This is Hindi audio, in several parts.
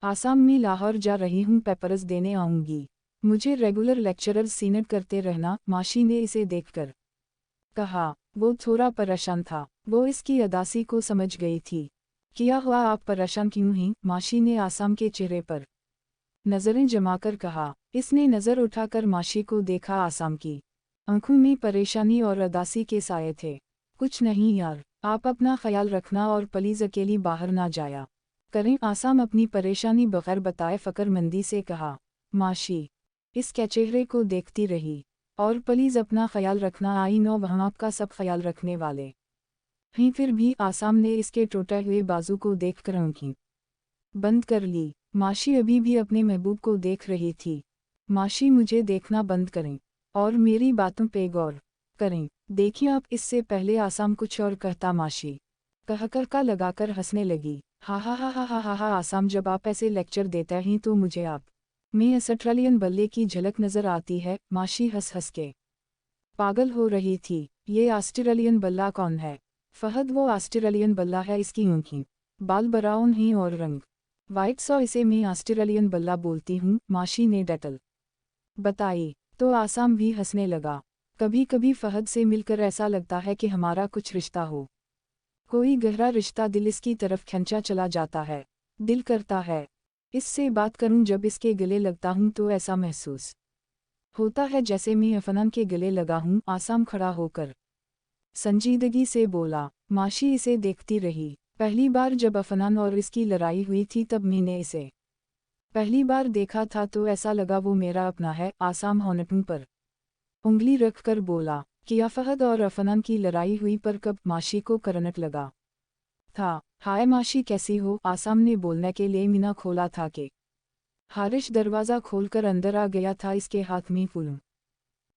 आसाम में लाहौर जा रही हूँ, पेपर्स देने आऊंगी। मुझे रेगुलर लेक्चरर सीनेट करते रहना। माशी ने इसे देखकर कहा। वो थोड़ा परेशान था। वो इसकी अदासी को समझ गई थी। क्या हुआ, आप परेशान क्यों हैं? माशी ने आसाम के चेहरे पर नजरें जमाकर कहा। इसने नजर उठाकर माशी को देखा। आसाम की आंखों में परेशानी और अदासी के साए थे। कुछ नहीं यार, आप अपना ख्याल रखना और प्लीज अकेली बाहर ना जाया करें। आसाम अपनी परेशानी बगैर बताए फ़िक्रमंदी से कहा। माशी इसके चेहरे को देखती रही। और प्लीज अपना ख्याल रखना, आई नो वहाँ आपका सब ख्याल रखने वाले हैं। फिर भी आसाम ने इसके टूटे हुए बाजू को देखकर आंखें बंद कर ली। माशी अभी भी अपने महबूब को देख रही थी। माशी, मुझे देखना बंद करें और मेरी बातों पे गौर करें। देखिए आप, इससे पहले आसाम कुछ और कहता, माशी कहकर का लगाकर हंसने लगी। हा हा हा हा हा हा हा। आसाम, जब आप ऐसे लेक्चर देते हैं तो मुझे आप में ऑस्ट्रेलियन बल्ले की झलक नजर आती है। माशी हंस हंस के पागल हो रही थी। ये ऑस्ट्रेलियन बल्ला कौन है? फहद, वो ऑस्ट्रेलियन बल्ला है। इसकी आंखें बाल ब्राउन हैं और रंग वाइट, सो इसे मैं ऑस्ट्रेलियन बल्ला बोलती हूँ। माशी ने डटल बताई। तो आसाम भी हंसने लगा। कभी कभी फहद से मिलकर ऐसा लगता है कि हमारा कुछ रिश्ता हो, कोई गहरा रिश्ता। दिल इसकी तरफ खींचा चला जाता है। दिल करता है इससे बात करूं। जब इसके गले लगता हूं तो ऐसा महसूस होता है जैसे मैं अफनान के गले लगा हूं। आसाम खड़ा होकर संजीदगी से बोला। माशी इसे देखती रही। पहली बार जब अफनान और इसकी लड़ाई हुई थी तब मैंने इसे पहली बार देखा था तो ऐसा लगा वो मेरा अपना है। आसाम होंठों पर उंगली रखकर बोला। किया फहद और अफनान की लड़ाई हुई पर कब? माशी को करंट लगा था। हाय माशी, कैसी हो? आसाम ने बोलने के लिए मीना खोला था कि हारिश दरवाज़ा खोलकर अंदर आ गया था। इसके हाथ में फूलों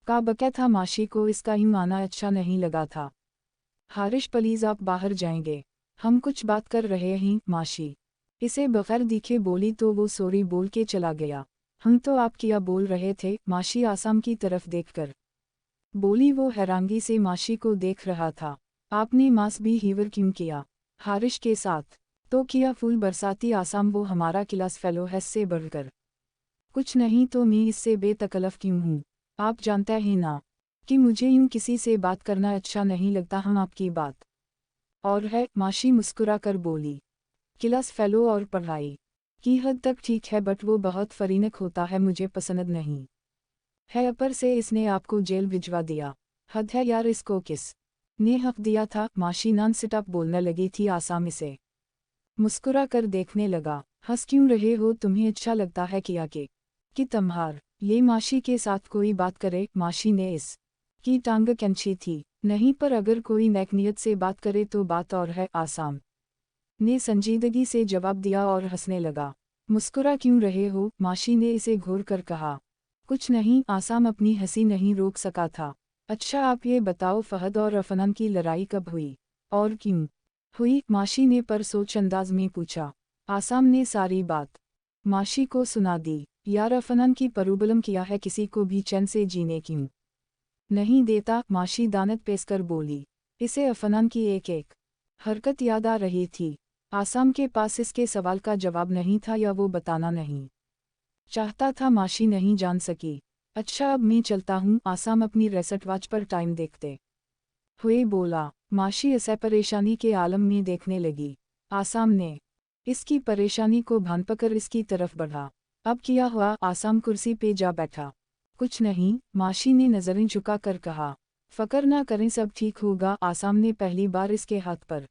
का बकेट था। माशी को इसका यूं आना अच्छा नहीं लगा था। हारिश, प्लीज आप बाहर जाएंगे, हम कुछ बात कर रहे हैं। माशी इसे बगैर दिखे बोली तो वो सॉरी बोल के चला गया। हम तो आप क्या बोल रहे थे? माशी आसाम की तरफ देखकर बोली। वो हैरानगी से माशी को देख रहा था। आपने मास भी हीवर क्यों किया हारिश के साथ? तो किया फूल बरसाती। आसाम, वो हमारा क्लास फेलो है, इससे बढ़कर कुछ नहीं। तो मैं इससे बेतकल्लफ क्यों हूँ? आप जानते हैं ना कि मुझे यूं किसी से बात करना अच्छा नहीं लगता। हम आपकी बात और है। माशी मुस्कुरा कर बोली। क्लास फेलो और पढ़ाई की हद तक ठीक है, बट वो बहुत फरीनक होता है, मुझे पसंद नहीं है। ऊपर से इसने आपको जेल भिजवा दिया। हद है यार, इसको किस ने हक दिया था? माशी नॉन स्टॉप बोलने लगी थी। आसाम इसे मुस्कुरा कर देखने लगा। हंस क्यों रहे हो? तुम्हें अच्छा लगता है किया कि तुम्हार ये माशी के साथ कोई बात करे? माशी ने इस की टांग खींची थी। नहीं, पर अगर कोई नेक नियत से बात करे तो बात और है। आसाम ने संजीदगी से जवाब दिया और हंसने लगा। मुस्कुरा क्यों रहे हो? माशी ने इसे घूर कर कहा। कुछ नहीं। आसाम अपनी हंसी नहीं रोक सका था। अच्छा आप ये बताओ, फहद और अफनान की लड़ाई कब हुई और क्यों हुई? माशी ने पर सोच अंदाज में पूछा। आसाम ने सारी बात माशी को सुना दी। यार, अफनान की प्रॉब्लम किया है, किसी को भी चैन से जीने क्यों नहीं देता? माशी दानत पेशकर बोली। इसे अफनान की एक एक हरकत याद आ रही थी। आसाम के पास इसके सवाल का जवाब नहीं था, या वो बताना नहीं चाहता था। माशी नहीं जान सकी। अच्छा अब मैं चलता हूँ। आसाम अपनी रेस्ट वॉच पर टाइम देखते हुए बोला। माशी इसे परेशानी के आलम में देखने लगी। आसाम ने इसकी परेशानी को भान पकर इसकी तरफ बढ़ा। अब क्या हुआ? आसाम कुर्सी पे जा बैठा। कुछ नहीं, माशी ने नजरें झुका कर कहा। फकर ना करें, सब ठीक होगा। आसाम ने पहली बार इसके हाथ पर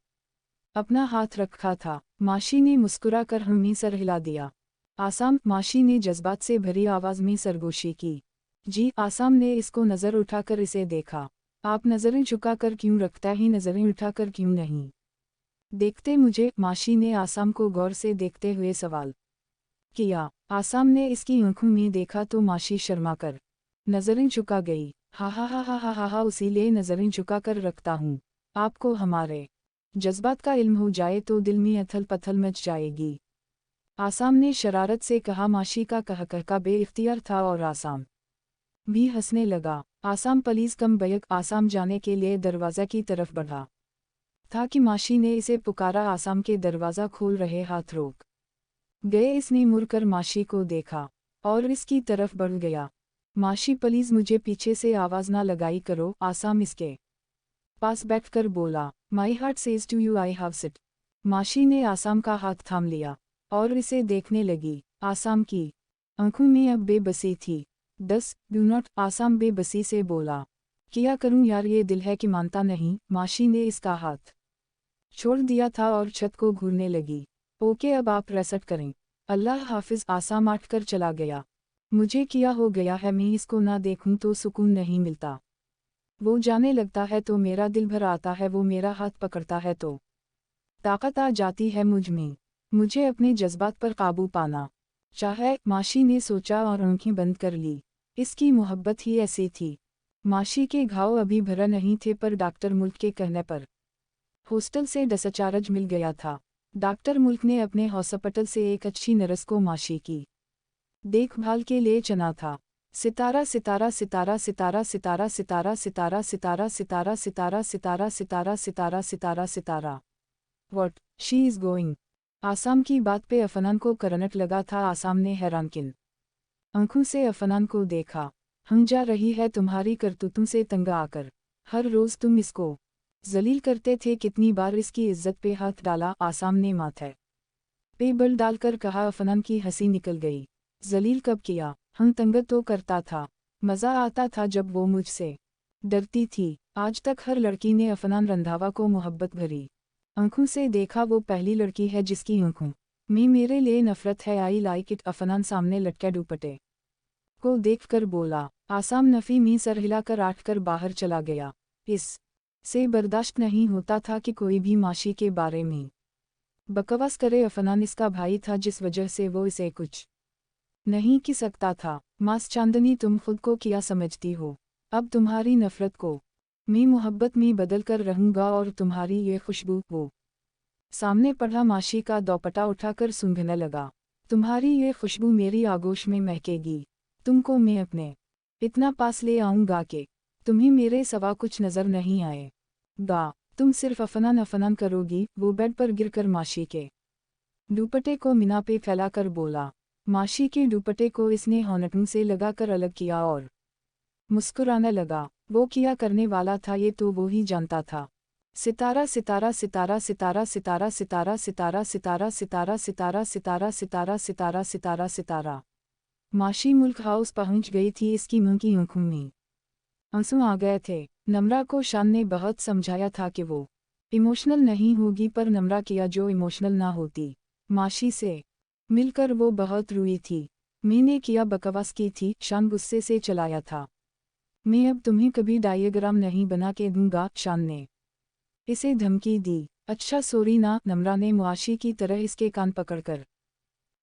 अपना हाथ रखा था। माशी ने मुस्कुरा कर हमें सर हिला दिया। आसाम, माशी ने जज्बात से भरी आवाज में सरगोशी की। जी। आसाम ने इसको नज़र उठाकर इसे देखा। आप नज़रें झुकाकर क्यों रखता है? नज़रें उठाकर क्यों नहीं देखते मुझे? माशी ने आसाम को गौर से देखते हुए सवाल किया। आसाम ने इसकी आंखों में देखा तो माशी शर्माकर नज़रें झुका गई। हा हा हा हा हा हा हा। उसीलिए नज़रें झुकाकर रखता हूँ। आपको हमारे जज्बात का इल्म हो जाए तो दिल में अथल पथल मच जाएगी। आसाम ने शरारत से कहा। माशी का कहका बेइख्तियार था और आसाम भी हंसने लगा। Assam, please come back. Assam जाने के लिए दरवाज़ा की तरफ बढ़ा था कि माशी ने इसे पुकारा। आसाम के दरवाज़ा खोल रहे हाथ रोक गए इसने मुड़कर माशी को देखा और इसकी तरफ बढ़ गया। माशी प्लीज मुझे पीछे से आवाज ना लगाई करो। आसाम इसके पास बैठकर बोला, my heart says to you I have sit. माशी ने आसाम का हाथ थाम लिया और इसे देखने लगी। आसाम की आंखों में अब बेबसी थी। Do not. आसाम बेबसी से बोला, क्या करूं यार, ये दिल है कि मानता नहीं। माशी ने इसका हाथ छोड़ दिया था और छत को घूरने लगी। ओके अब आप रेस्ट करें। अल्लाह हाफिज। आसाम आटकर चला गया। मुझे क्या हो गया है, मैं इसको ना देखूं तो सुकून नहीं मिलता। वो जाने लगता है तो मेरा दिल भर आता है, वो मेरा हाथ पकड़ता है तो ताकत आ जाती है मुझ में। मुझे अपने जज्बात पर काबू पाना चाहे। माशी ने सोचा और आंखें बंद कर ली। इसकी मोहब्बत ही ऐसी थी। माशी के घाव अभी भरा नहीं थे पर डॉक्टर मुल्क के कहने पर हॉस्टल से डिस्चार्ज मिल गया था। डॉक्टर मुल्क ने अपने हॉस्पिटल से एक अच्छी नर्स को माशी की देखभाल के लिए चुना था। सितारा सितारा सितारा सितारा सितारा सितारा सितारा सितारा सितारा सितारा सितारा सितारा सितारा सितारा सितारा। What she is going. Assam की बात पे अफनान को करंट लगा था। आसाम ने हैरानकिन आंखों से अफनान को देखा। हम जा रही है तुम्हारी करतूतों से तंग आकर। हर रोज तुम इसको जलील करते थे, कितनी बार इसकी इज्जत पे हाथ डाला। आसाम ने माथे पे बल डालकर कहा। अफनान की हंसी निकल गई। जलील कब किया, हम तंग तो करता था। मज़ा आता था जब वो मुझसे डरती थी। आज तक हर लड़की ने अफनान रंधावा को मोहब्बत भरी आंखों से देखा। वो पहली लड़की है जिसकी आंखों में मेरे लिए नफरत है। I like it. अफनान सामने लटके दुपट्टे को देखकर बोला। आसाम नफ़ी में सर हिलाकर आठकर बाहर चला गया। इस से बर्दाश्त नहीं होता था कि कोई भी माशी के बारे में बकवास करे। अफनान इसका भाई था जिस वजह से वो इसे कुछ नहीं की सकता था। मास चांदनी तुम खुद को क्या समझती हो। अब तुम्हारी नफरत को मैं मोहब्बत में बदल कर रहूंगा और तुम्हारी ये खुशबू। वो सामने पड़ा माशी का दोपट्टा उठाकर सूंघने लगा। तुम्हारी ये खुशबू मेरी आगोश में महकेगी। तुमको मैं अपने इतना पास ले आऊंगा कि तुम्हें मेरे सवा कुछ नजर नहीं आए। तुम सिर्फ अफनान अफनान करोगी। वो बेड पर गिरकर माशी के दुपट्टे को मिना पे फैलाकर बोला। माशी के दुपट्टे को इसने होंठों से लगाकर अलग किया और मुस्कुराने लगा। वो क्या करने वाला था ये तो वो ही जानता था। सितारा सितारा सितारा सितारा सितारा सितारा सितारा सितारा सितारा सितारा सितारा सितारा सितारा सितारा सितारा। माशी मुल्क हाउस पहुंच गई थी। इसकी मुंह की आंखों में आंसू आ गए थे। नम्रा को शान ने बहुत समझाया था कि वो इमोशनल नहीं होगी, पर नम्रा किया जो इमोशनल ना होती। माशी से मिलकर वो बहुत रोई थी। मैंने किया बकवास की थी। शान गुस्से से चलाया था। मैं अब तुम्हें कभी डायग्राम नहीं बना के दूंगा। शान ने इसे धमकी दी। अच्छा सॉरी ना। नम्रा ने मुआशी की तरह इसके कान पकड़कर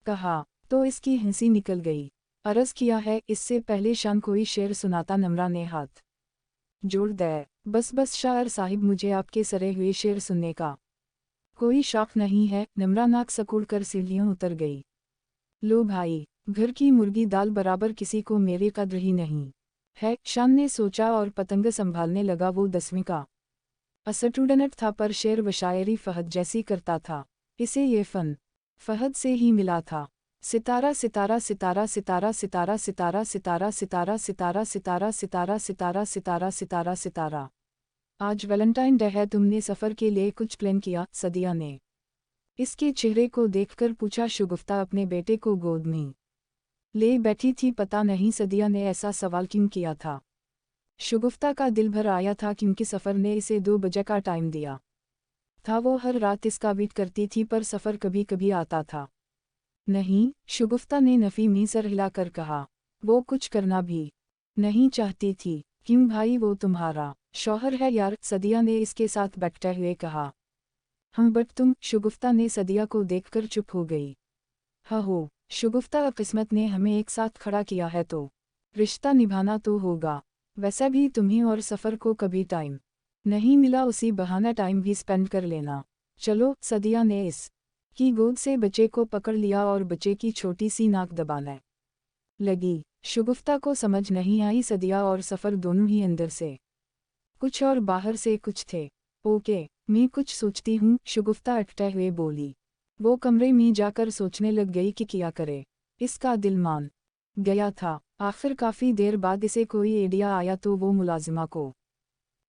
कहा तो इसकी हंसी निकल गई। अर्ज किया है इससे पहले शान कोई शेर सुनाता। नम्रा ने हाथ जोड़ दे। बस शायर साहिब, मुझे आपके सरे हुए शेर सुनने का कोई शौक नहीं है। नम्रा नाक सकुड़ कर सीढ़ियों उतर गई। लो भाई, घर की मुर्गी दाल बराबर किसी को मेरी कद्र ही नहीं है। शान ने सोचा और पतंग संभालने लगा। वो 10वीं का स्टूडेंट था पर शेर व शायरी फहद जैसी करता था। इसे ये फन फहद से ही मिला था। सितारा सितारा सितारा सितारा सितारा सितारा सितारा सितारा सितारा सितारा सितारा सितारा सितारा सितारा सितारा। आज वैलेंटाइन डे है, तुमने सफ़र के लिए कुछ प्लान किया। सदिया ने इसके चेहरे को देखकर पूछा। शुगुफ्ता अपने बेटे को गोद में ले बैठी थी। पता नहीं सदिया ने ऐसा सवाल क्यों किया था। शुगुफ्ता का दिल भर आया था क्योंकि सफ़र ने इसे 2 बजे का टाइम दिया था। वो हर रात इसका वेट करती थी पर सफ़र कभी कभी आता था नहीं। शुगुफ्ता ने नफ़ी में सर हिलाकर कहा। वो कुछ करना भी नहीं चाहती थी। क्यों भाई, वो तुम्हारा शौहर है यार। सदिया ने इसके साथ बैठते हुए कहा। हम बट तुम। शुगुफ्ता ने सदिया को देखकर चुप हो गई। हाँ हो शुगुफ्ता, किस्मत ने हमें एक साथ खड़ा किया है तो रिश्ता निभाना तो होगा। वैसे भी तुम्हें और सफ़र को कभी टाइम नहीं मिला, उसी बहाना टाइम भी स्पेंड कर लेना। चलो। सदिया ने इस की गोद से बच्चे को पकड़ लिया और बच्चे की छोटी सी नाक दबाने लगी। शुगुफ्ता को समझ नहीं आई। सदिया और सफ़र दोनों ही अंदर से कुछ और बाहर से कुछ थे। ओके, मैं कुछ सोचती हूँ। शुगुफ्ता अटकते हुए बोली। वो कमरे में जाकर सोचने लग गई कि क्या करे। इसका दिल मान गया था। आखिर काफ़ी देर बाद इसे कोई आइडिया आया तो वो मुलाजिमा को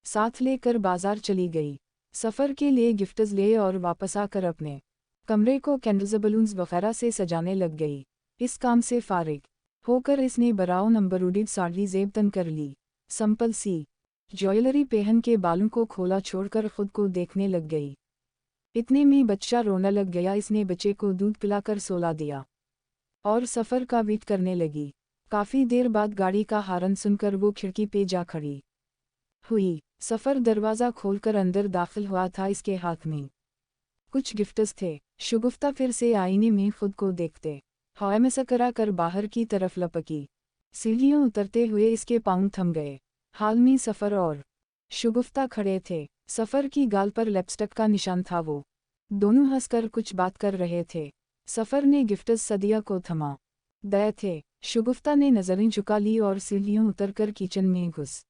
साथ लेकर बाजार चली गई। सफ़र के लिए गिफ्ट्स ले और वापस आकर अपने कमरे को कैंडल्स बलून्स वगैरह से सजाने लग गई। इस काम से फारिग होकर इसने ब्राउन एम्ब्रॉयडर्ड साड़ी जेब तन कर ली। सिंपल सी ज्वेलरी पहन के बालों को खोला छोड़कर खुद को देखने लग गई। इतने में बच्चा रोने लग गया। इसने बच्चे को दूध पिलाकर सोला दिया और सफ़र का वेट करने लगी। काफ़ी देर बाद गाड़ी का हॉर्न सुनकर वो खिड़की पे जा खड़ी हुई। सफ़र दरवाज़ा खोलकर अंदर दाखिल हुआ था। इसके हाथ में कुछ गिफ्ट्स थे। शगुफ्ता फिर से आईने में खुद को देखते हवा में सकरा कर बाहर की तरफ लपकी। सीढ़ियों उतरते हुए इसके पाँव थम गए। हाल में सफ़र और शगुफ्ता खड़े थे। सफ़र की गाल पर लिपस्टिक का निशान था। वो दोनों हंसकर कुछ बात कर रहे थे। सफ़र ने गिफ्ट्स सदिया को थमा दिए थे। शगुफ्ता ने नज़रें झुका ली और सीढ़ियों उतरकर किचन में घुस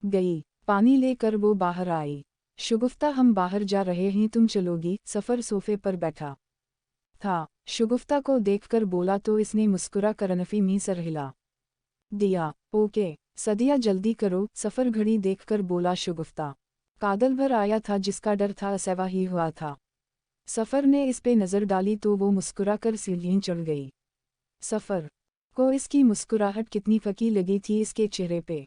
गई। पानी लेकर वो बाहर आई। शगुफ्ता, हम बाहर जा रहे हैं, तुम चलोगी? सफ़र सोफे पर बैठा था। शगुफ्ता को देखकर बोला तो इसने मुस्कुरा कर नफ़ी में सर हिला दिया। ओके सदिया, जल्दी करो। सफ़र घड़ी देखकर बोला। शगुफ्ता कादल भर आया था जिसका डर था असवा ही हुआ था। सफ़र ने इस पे नज़र डाली तो वो मुस्कुरा कर सीढ़ियाँ चढ़ गई। सफ़र को इसकी मुस्कुराहट कितनी फकी लगी थी इसके चेहरे पे।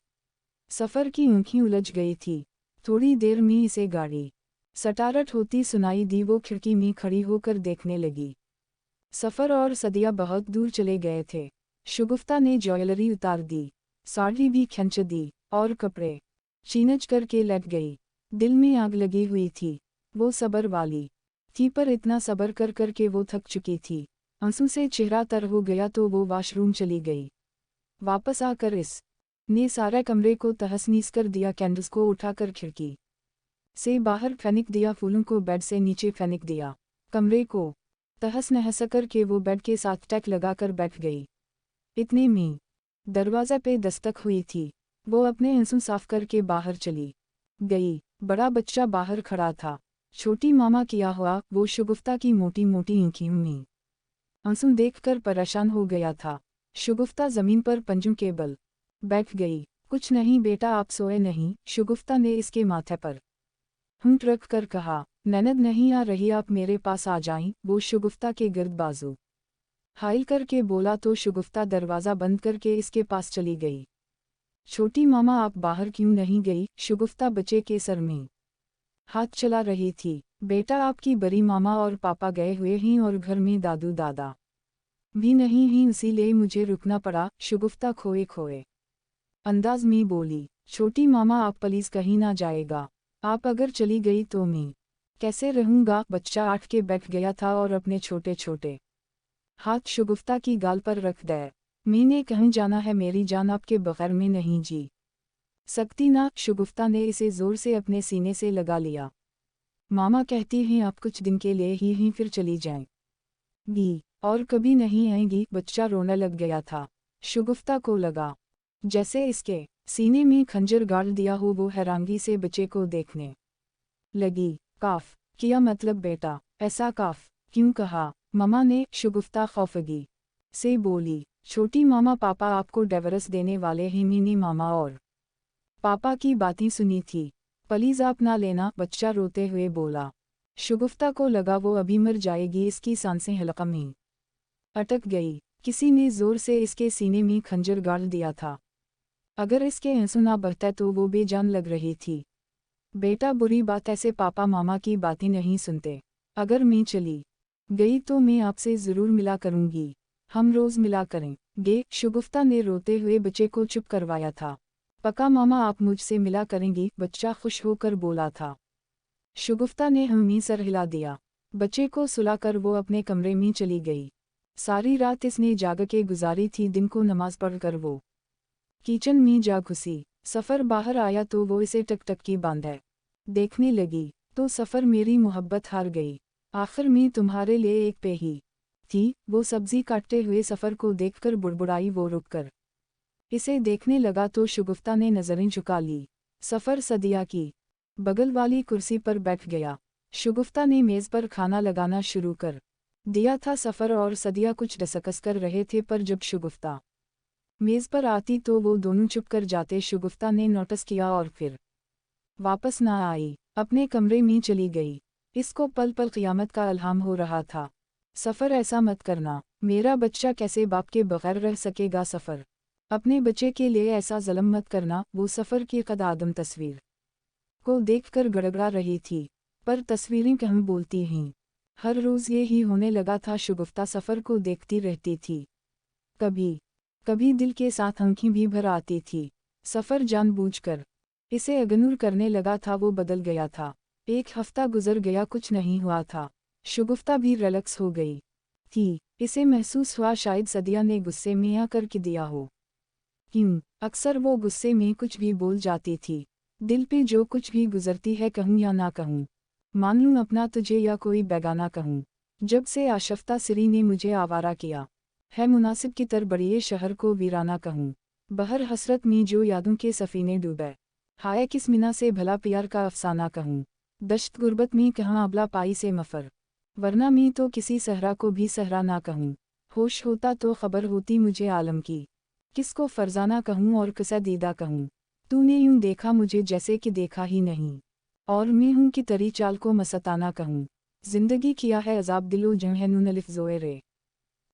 सफ़र की आँखें उलझ गई थी। थोड़ी देर में इसे गाड़ी सटारट होती सुनाई दी। वो खिड़की में खड़ी होकर देखने लगी। सफ़र और सदिया बहुत दूर चले गए थे। शगुफ्ता ने ज्वेलरी उतार दी, साड़ी भी खींच दी और कपड़े चेंज करके लेट गई। दिल में आग लगी हुई थी। वो सब्र वाली थी पर इतना सब्र कर कर के वो थक चुकी थी। आंसू से चेहरा तर हो गया तो वो वॉशरूम चली गई। वापस आकर इस ने सारे कमरे को तहस नहस कर दिया। कैंडल्स को उठाकर खिड़की से बाहर फेंक दिया। फूलों को बेड से नीचे फेंक दिया। कमरे को तहस नहस कर के वो बेड के साथ टैक लगाकर बैठ गई। इतने में दरवाज़े पे दस्तक हुई थी। वो अपने आंसू साफ करके बाहर चली गई। बड़ा बच्चा बाहर खड़ा था। छोटी मामा, क्या हुआ? वो शगुफ्ता की मोटी मोटी आँखों में आंसू देखकर परेशान हो गया था। शगुफ्ता ज़मीन पर पंजों के बल बैठ गई। कुछ नहीं बेटा, आप सोए नहीं? शगुफ्ता ने इसके माथे पर होंठ रख कर कहा। ननद नहीं आ रही, आप मेरे पास आ जाएं। वो शगुफ्ता के गिर्द बाजू हाइल करके बोला तो शगुफ्ता दरवाज़ा बंद करके इसके पास चली गई। छोटी मामा, आप बाहर क्यों नहीं गई? शगुफ्ता बच्चे के सर में हाथ चला रही थी। बेटा, आपकी बड़ी मामा और पापा गए हुए हैं और घर में दादू दादा भी नहीं हैं, इसीलिए मुझे रुकना पड़ा। शगुफ्ता खोए खोए अंदाज में बोली। छोटी मामा, आप प्लीज़ कहीं ना जाएगा? आप अगर चली गई तो मैं कैसे रहूँगा? बच्चा आठ के बैठ गया था और अपने छोटे छोटे हाथ शगुफ्ता की गाल पर रख दे। मैंने कहीं जाना है मेरी जान, आपके बगैर में नहीं जी सकती ना। शगुफ्ता ने इसे ज़ोर से अपने सीने से लगा लिया। मामा कहती हैं आप कुछ दिन के लिए ही फिर चली जाएंगी और कभी नहीं आएंगी। बच्चा रोने लग गया था। शगुफ्ता को लगा जैसे इसके सीने में खंजर गाड़ दिया हो। वो हैरानगी से बच्चे को देखने लगी। काफ किया मतलब बेटा? ऐसा काफ क्यों कहा ममा ने? शगुफ्ता खौफगी से बोली। छोटी मामा, पापा आपको डिवोर्स देने वाले हैं। मैंने मामा और पापा की बातें सुनी थी, प्लीज़ आप ना लेना। बच्चा रोते हुए बोला। शगुफ्ता को लगा वो अभी मर जाएगी। इसकी सांसें हलक़ में अटक गई। किसी ने ज़ोर से इसके सीने में खंजर गाड़ दिया था। अगर इसके आंसू ना बहते तो वो बेजान लग रही थी। बेटा, बुरी बात, ऐसे पापा मामा की बातें नहीं सुनते। अगर मैं चली गई तो मैं आपसे ज़रूर मिला करूँगी। हम रोज़ मिला करेंगे। शगुफ्ता ने रोते हुए बच्चे को चुप करवाया था। पक्का मामा, आप मुझसे मिला करेंगी? बच्चा खुश होकर बोला था। शगुफ्ता ने हमें सर हिला दिया। बच्चे को सुलाकर वो अपने कमरे में चली गई। सारी रात इसने जाग के गुजारी थी। दिन को नमाज पढ़कर वो किचन में जा घुसी। सफ़र बाहर आया तो वो इसे टकटकी बांधे देखने लगी। तो सफ़र, मेरी मोहब्बत हार गई। आखिर में तुम्हारे लिए एक पे ही थी। वो सब्जी काटते हुए सफ़र को देखकर बुड़बुड़ाई। वो रुककर इसे देखने लगा तो शगुफ्ता ने नज़रें झुका ली। सफ़र सदिया की बगल वाली कुर्सी पर बैठ गया। शगुफ्ता ने मेज़ पर खाना लगाना शुरू कर दिया था सफ़र और सदिया कुछ डसकस कर रहे थे, पर जब शगुफ्ता मेज़ पर आती तो वो दोनों चुप कर जाते। शगुफ्ता ने नोटिस किया और फिर वापस ना आई, अपने कमरे में चली गई। इसको पल पल क़ियामत का इल्हाम हो रहा था। सफ़र ऐसा मत करना, मेरा बच्चा कैसे बाप के बगैर रह सकेगा। सफ़र अपने बच्चे के लिए ऐसा ज़ुल्म मत करना। वो सफ़र की कद आदम तस्वीर को देखकर गड़गड़ा रही थी, पर तस्वीरें कहाँ बोलती हैं। हर रोज़ ये ही होने लगा था। शगुफ्ता सफ़र को देखती रहती थी। कभी कभी दिल के साथ आंखें भी भर आती थी। सफ़र जानबूझकर इसे इग्नोर करने लगा था। वो बदल गया था। एक हफ्ता गुजर गया, कुछ नहीं हुआ था। शगुफ्ता भी रिलैक्स हो गई थी। इसे महसूस हुआ शायद सदिया ने गुस्से में आकर कि दिया हो। क्यों, अक्सर वो गुस्से में कुछ भी बोल जाती थी। दिल पे जो कुछ भी गुजरती है, कहूँ या ना कहूँ, मान लूँ अपना तुझे या कोई बेगाना कहूँ। जब से आशफ्ता सिरी ने मुझे आवारा किया है, मुनासिब की तर बड़िए शहर को वीराना कहूँ। बहर हसरत में जो यादों के सफ़ीने डूबे, हाय किस मिना से भला प्यार का अफसाना कहूँ। दश्त गुर्बत में कहाँ अबला पाई से मफ़र, वरना मैं तो किसी सहरा को भी सहरा ना कहूँ। होश होता तो खबर होती मुझे आलम की, किसको फरजाना कहूँ और किसे दीदा कहूँ। तूने यूं देखा मुझे जैसे कि देखा ही नहीं, और मैं हूँ कि तरी चाल को मस्ताना कहूँ। जिंदगी किया है अजाब दिलो जंग है नून अलिफ ज़ोए रे।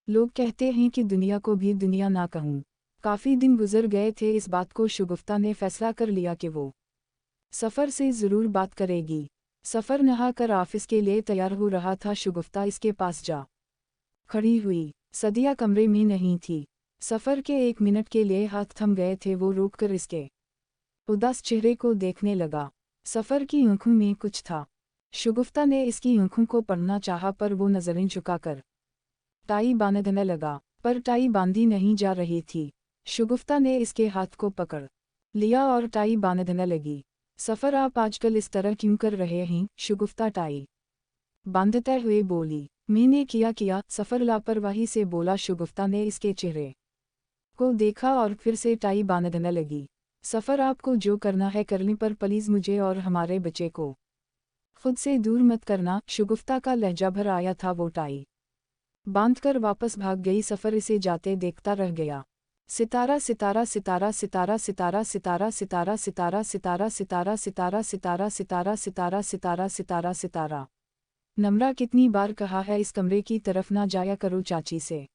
लोग कहते हैं कि दुनिया को भी दुनिया ना कहूँ। काफ़ी दिन गुजर गए थे इस बात को। शगुफ्ता ने फैसला कर लिया कि वो सफ़र से ज़रूर बात करेगी। सफ़र नहा कर ऑफिस के लिए तैयार हो रहा था। शगुफ्ता इसके पास जा खड़ी हुई। सदिया कमरे में नहीं थी। सफ़र के 1 मिनट के लिए हाथ थम गए थे। वो रोककर इसके उदास चेहरे को देखने लगा। सफ़र की आंखों में कुछ था। शगुफ्ता ने इसकी आंखों को पढ़ना चाहा, पर वो नज़रें झुकाकर टाई बांधने लगा, पर टाई बांधी नहीं जा रही थी। शगुफ्ता ने इसके हाथ को पकड़ लिया और टाई बांधने लगी। सफ़र आप आजकल इस तरह क्यों कर रहे हैं? शगुफ्ता टाई बांधते हुए बोली। मैंने किया। सफ़र लापरवाही से बोला। शगुफ्ता ने इसके चेहरे को देखा और फिर से टाई बांधने लगी। सफ़र आपको जो करना है कर लें, पर प्लीज़ मुझे और हमारे बच्चे को खुद से दूर मत करना। शगुफ्ता का लहजा भर आया था। वो टाई बांधकर वापस भाग गई। सफ़र इसे जाते देखता रह गया। सितारा सितारा सितारा सितारा सितारा सितारा सितारा सितारा सितारा सितारा सितारा सितारा सितारा सितारा सितारा सितारा सितारा। नम्रा कितनी बार कहा है इस कमरे की तरफ ना जाया करो चाची से।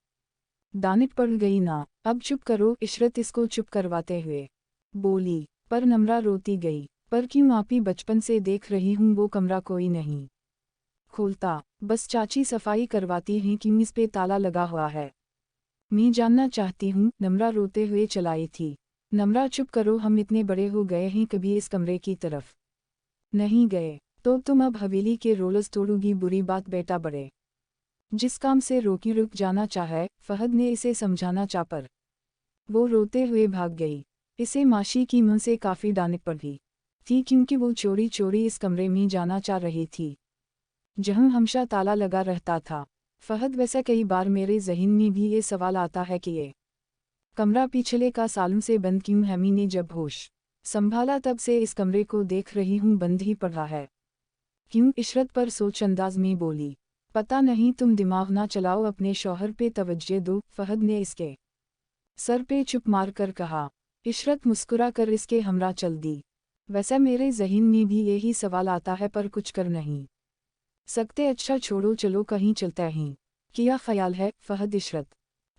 दानिश पड़ गई ना, अब चुप करो। इशरत इसको चुप करवाते हुए बोली। पर नम्रा रोती गई। पर क्यों आपी बचपन से देख रही हूँ वो कमरा कोई नहीं खोलता। बस चाची सफाई करवाती हैं, क्यों इस पे ताला लगा हुआ है? मैं जानना चाहती हूँ। नम्रा रोते हुए चलाई थी। नम्रा चुप करो, हम इतने बड़े हो गए हैं, कभी इस कमरे की तरफ नहीं गए। तो तुम अब हवेली के रोलस तोड़ोगी? बुरी बात बेटा, बड़े जिस काम से रोकी रुक जाना चाहे। फहद ने इसे समझाना चाह, पर वो रोते हुए भाग गई। इसे माशी की मुंह से काफ़ी डांट पड़ी थी, क्योंकि वो चोरी चोरी इस कमरे में जाना चाह रही थी जहां हमेशा ताला लगा रहता था। फहद, वैसे कई बार मेरे जहन में भी ये सवाल आता है कि ये कमरा पिछले का सालों से बंद क्यों है? मैंने जब होश संभाला तब से इस कमरे को देख रही हूँ, बंद ही पड़ा है। क्यों? इशरत पर सोच अंदाज में बोली। पता नहीं, तुम दिमाग ना चलाओ, अपने शौहर पे तवज्जो दो। फहद ने इसके सर पे चुप मार कर कहा। इशरत मुस्कुरा कर इसके हमरा चल दी। वैसे मेरे जहन में भी यही सवाल आता है, पर कुछ कर नहीं सकते। अच्छा छोड़ो, चलो कहीं चलते हैं। किया ख्याल है? फहद इशरत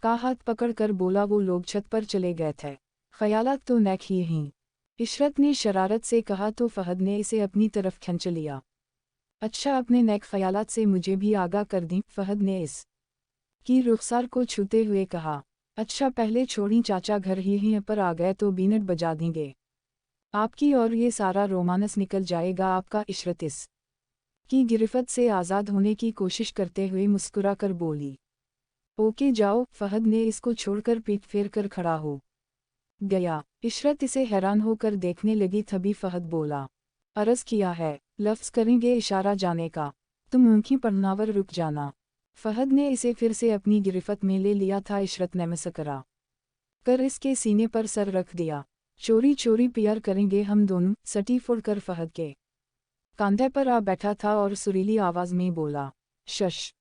का हाथ पकड़ कर बोला। वो लोग छत पर चले गए थे। ख्यालात तो नेक ही हैं, इशरत ने शरारत से कहा, तो फहद ने इसे अपनी तरफ खींच लिया। अच्छा, अपने नेक ख्यालात से मुझे भी आगाह कर दी। फहद ने इस की रुखसार को छूते हुए कहा। अच्छा पहले छोड़ी, चाचा घर ही हैं, पर आ गए तो बीनट बजा देंगे आपकी, और ये सारा रोमांस निकल जाएगा आपका। इशरत इस की गिरफ्त से आज़ाद होने की कोशिश करते हुए मुस्कुरा कर बोली। ओके जाओ। फहद ने इसको छोड़कर पीठ फेर कर खड़ा हो गया। इशरत इसे हैरान होकर देखने लगी। तभी फहद बोला। अर्ज़ किया है, लफ्ज़ करेंगे इशारा जाने का, तुम उनकी पन्नावर रुक जाना। फहद ने इसे फिर से अपनी गिरफ्त में ले लिया था। इशरत ने मुस्कुरा कर इसके सीने पर सर रख दिया। चोरी चोरी प्यार करेंगे हम दोनों। सटी फोड़ कर फहद के कंधे पर आ बैठा था और सुरीली आवाज़ में बोला, शश।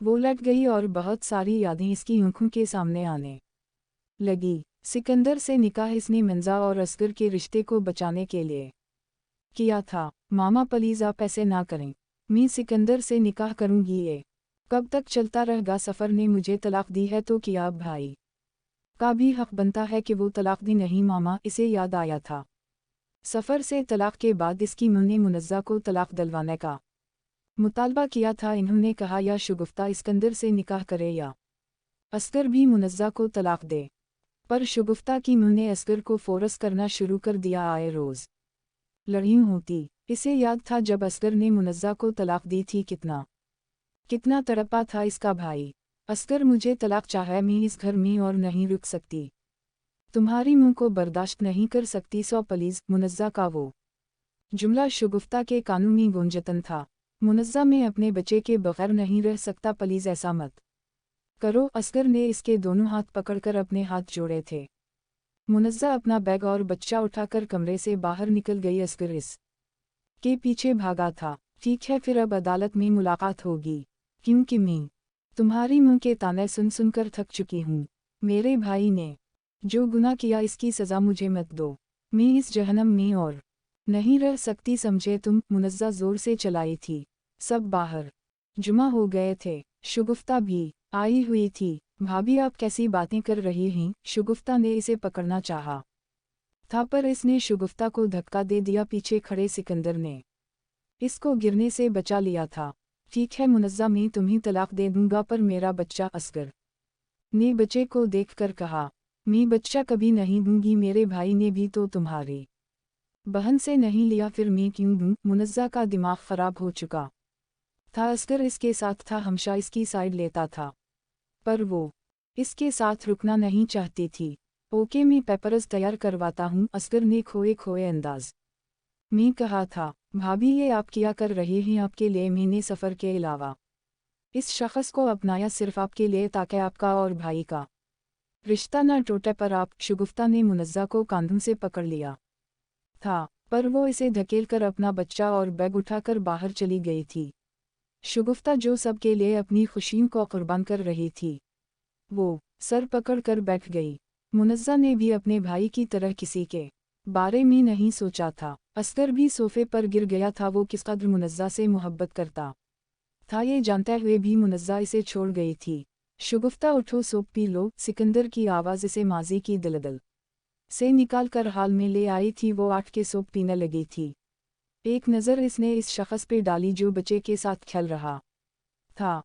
वो लट गई और बहुत सारी यादें इसकी आंखों के सामने आने लगी। सिकंदर से निकाह इसने मिर्जा और असगर के रिश्ते को बचाने के लिए किया था। मामा प्लीज आप ऐसे ना करें, मैं सिकंदर से निकाह करूंगी। ये कब तक चलता रहेगा? सफ़र ने मुझे तलाक दी है तो क्या अब भाई का भी हक बनता है कि वो तलाक दी? नहीं मामा, इसे याद आया था सफ़र से तलाक के बाद इसकी मां ने मुनज़्ज़ा को तलाक दिलवाने का मुतालबा किया था। इन्होंने कहा या शगुफ्ता सिकंदर से निकाह करे या असगर भी मुनज़्ज़ा को तलाक दे। पर शगुफ्ता की मां ने असगर को फोर्स करना शुरू कर दिया। आए रोज़ लड़ाई होती। इसे याद था जब असगर ने मुनज़्ज़ा को तलाक दी थी, कितना तड़पा था इसका भाई। असगर मुझे तलाक चाहे, मैं इस घर में और नहीं रुक सकती, तुम्हारी मुंह को बर्दाश्त नहीं कर सकती। So please. मुनज़्ज़ा का वो जुमला शगुफ्ता के कानों में गूंजतन था। मुनज़्ज़ा मैं अपने बच्चे के बगैर नहीं रह सकता, प्लीज़ ऐसा मत करो। असगर ने इसके दोनों हाथ पकड़कर अपने हाथ जोड़े थे। मुनज़्ज़ा अपना बैग और बच्चा उठाकर कमरे से बाहर निकल गई। असगर इस के पीछे भागा था। ठीक है, फिर अब अदालत में मुलाकात होगी, क्योंकि मैं तुम्हारी मुंह के ताने सुन सुनकर थक चुकी हूँ। मेरे भाई ने जो गुनाह किया इसकी सज़ा मुझे मत दो, मैं इस जहन्नम में और नहीं रह सकती, समझे तुम? मुनज़्ज़ा ज़ोर से चलाई थी। सब बाहर जुमा हो गए थे। शगुफ्ता भी आई हुई थी। भाभी आप कैसी बातें कर रही हैं? शगुफ्ता ने इसे पकड़ना चाहा था पर इसने शगुफ्ता को धक्का दे दिया। पीछे खड़े सिकंदर ने इसको गिरने से बचा लिया था। ठीक है मुनज़्ज़ा, मैं तुम्हें तलाक दे दूंगा, पर मेरा बच्चा? असगर ने बच्चे को देखकर कहा, मैं बच्चा कभी नहीं दूंगी, मेरे भाई ने भी तो तुम्हारी बहन से नहीं लिया, फिर मैं क्यों दूं? मुनज़्ज़ा का दिमाग ख़राब हो चुका था। असगर इसके साथ था, हमेशा इसकी साइड लेता था, पर वो इसके साथ रुकना नहीं चाहती थी। ओके, मैं पेपर्स तैयार करवाता हूँ, असगर ने खोए खोए अंदाज में कहा था। भाभी ये आप क्या कर रहे हैं? आपके लिए मैंने सफ़र के अलावा इस शख्स को अपनाया सिर्फ आपके लिए, ताकि आपका और भाई का रिश्ता न टूटे। पर आप? शगुफ्ता ने मुनज़्ज़ा को कांधों से पकड़ लिया था, पर वो इसे धकेलकर अपना बच्चा और बैग उठाकर बाहर चली गई थी। शगुफ्ता जो सबके लिए अपनी खुशियों को कुर्बान कर रही थी, वो सर पकड़ कर बैठ गई। मुनज़्ज़ा ने भी अपने भाई की तरह किसी के बारे में नहीं सोचा था। असगर भी सोफे पर गिर गया था। वो किस कदर मुनज़्ज़ा से मोहब्बत करता था, ये जानते हुए भी मुनज़्ज़ा इसे छोड़ गई थी। शगुफ्ता उठो, सूप पी लो। सिकंदर की आवाज़ इसे माजी की दलदल से निकाल कर हाल में ले आई थी। वो आठ के सूप पीने लगी थी। एक नज़र इसने इस शख्स पे डाली जो बच्चे के साथ खेल रहा था।